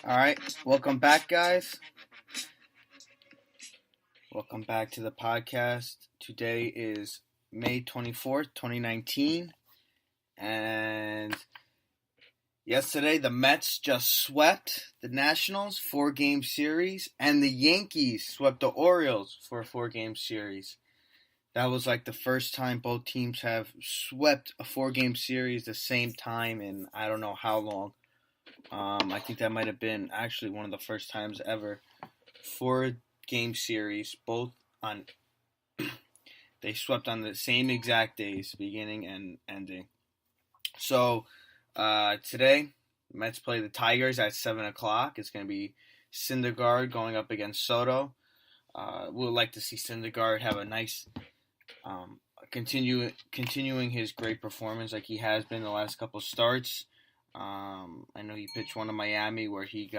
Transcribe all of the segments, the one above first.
All right, welcome back, guys. Welcome back to the podcast. Today is May 24th, 2019, and yesterday the Mets just swept the Nationals 4-game series, and the Yankees swept the Orioles for a 4-game series. That was like the first time both teams have swept a 4-game series the same time in I don't know how long. I think that might have been actually one of the first times ever. 4-game series, both on they swept on the same exact days, beginning and ending. So today, Mets play the Tigers at 7:00. It's going to be Syndergaard going up against Soto. We'd like to see Syndergaard have a nice continuing his great performance like he has been the last couple starts. I know he pitched one in Miami where he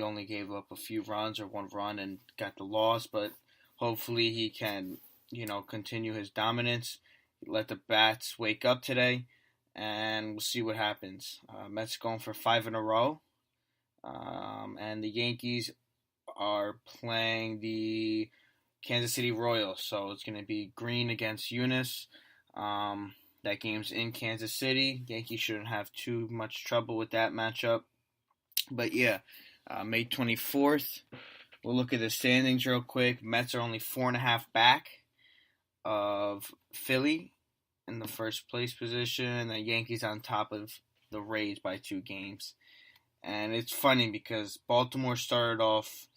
only gave up a few runs or one run and got the loss, but hopefully he can, continue his dominance. Let the bats wake up today, and we'll see what happens. Mets going for 5 in a row, and the Yankees are playing the Kansas City Royals, so it's going to be Green against Yankess. That game's in Kansas City. Yankees shouldn't have too much trouble with that matchup. But yeah, May 24th. We'll look at the standings real quick. Mets are only 4.5 back of Philly in the first place position, and the Yankees on top of the Rays by 2 games. And it's funny because Baltimore started off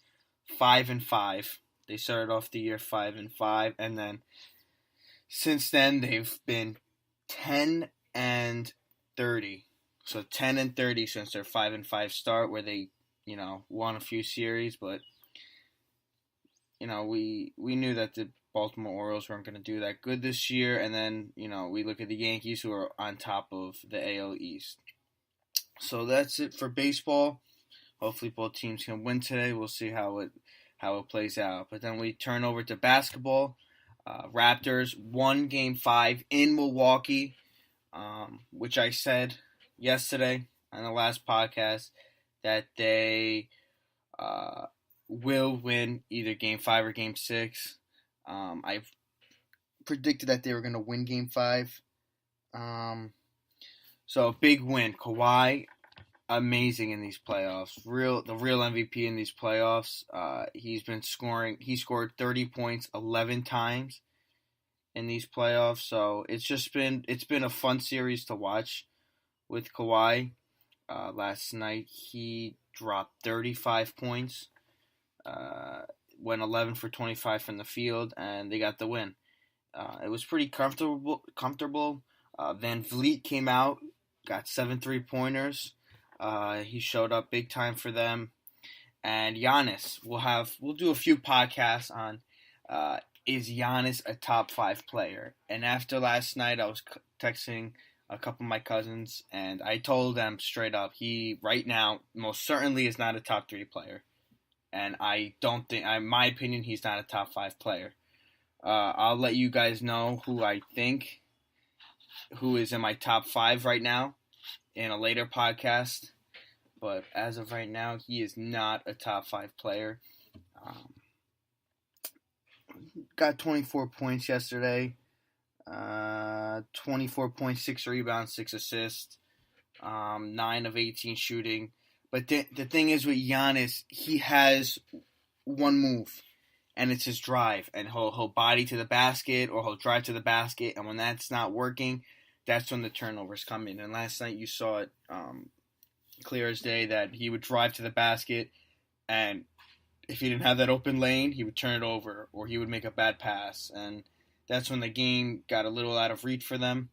5-5. They started off the year 5-5, and then since then they've been 10-30. So 10-30 since their 5-5 start, where they, won a few series, but we knew that the Baltimore Orioles weren't going to do that good this year, and then we look at the Yankees, who are on top of the AL East. So that's it for baseball. Hopefully both teams can win today. We'll see how it plays out. But then we turn over to basketball. Raptors won Game 5 in Milwaukee, which I said yesterday on the last podcast that they will win either Game 5 or Game 6. I predicted that they were going to win Game 5. So big win. Kawhi, amazing in these playoffs. The real MVP in these playoffs. He's been scoring. He scored 30 points 11 times in these playoffs. So it's been a fun series to watch with Kawhi. Last night he dropped 35 points. Went 11 for 25 from the field, and they got the win. It was pretty comfortable. Van Vliet came out, got 7 3-pointers. He showed up big time for them. And Giannis, we'll do a few podcasts on is Giannis a top 5 player? And after last night, I was texting a couple of my cousins, and I told them straight up, he right now most certainly is not a top 3 player. And I don't think, in my opinion, he's not a top 5 player. I'll let you guys know who I think, who is in my top 5 right now in a later podcast. But as of right now, he is not a top 5 player. Got 24 points yesterday. 24 points, 6 rebounds, 6 assists. 9 of 18 shooting. But the thing is with Giannis, he has one move, and it's his drive. And he'll body to the basket, or he'll drive to the basket. And when that's not working, that's when the turnovers come in. And last night you saw it clear as day that he would drive to the basket, and if he didn't have that open lane, he would turn it over, or he would make a bad pass. And that's when the game got a little out of reach for them.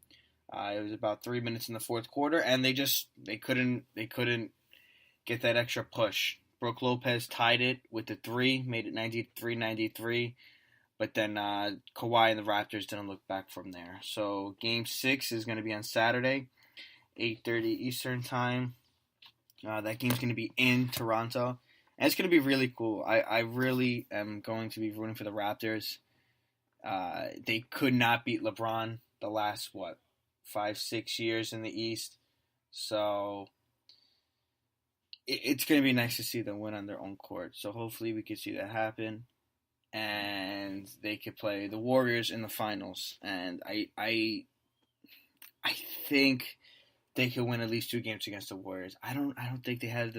It was about 3 minutes in the fourth quarter, and they couldn't get that extra push. Brook Lopez tied it with the 3, made it 93-93. But then Kawhi and the Raptors didn't look back from there. So Game 6 is going to be on Saturday, 8:30 Eastern Time. That game's going to be in Toronto. And it's going to be really cool. I really am going to be rooting for the Raptors. They could not beat LeBron the last, 5-6 years in the East. So it's going to be nice to see them win on their own court. So hopefully we can see that happen, and they could play the Warriors in the finals. And I think they could win at least 2 games against the Warriors. I don't think they have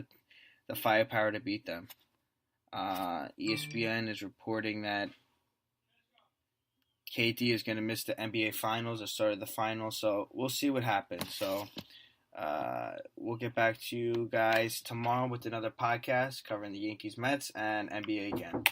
the firepower to beat them. ESPN is reporting that KD is going to miss the NBA Finals, the start of the finals. So we'll see what happens. So we'll get back to you guys tomorrow with another podcast covering the Yankees, Mets, and NBA again.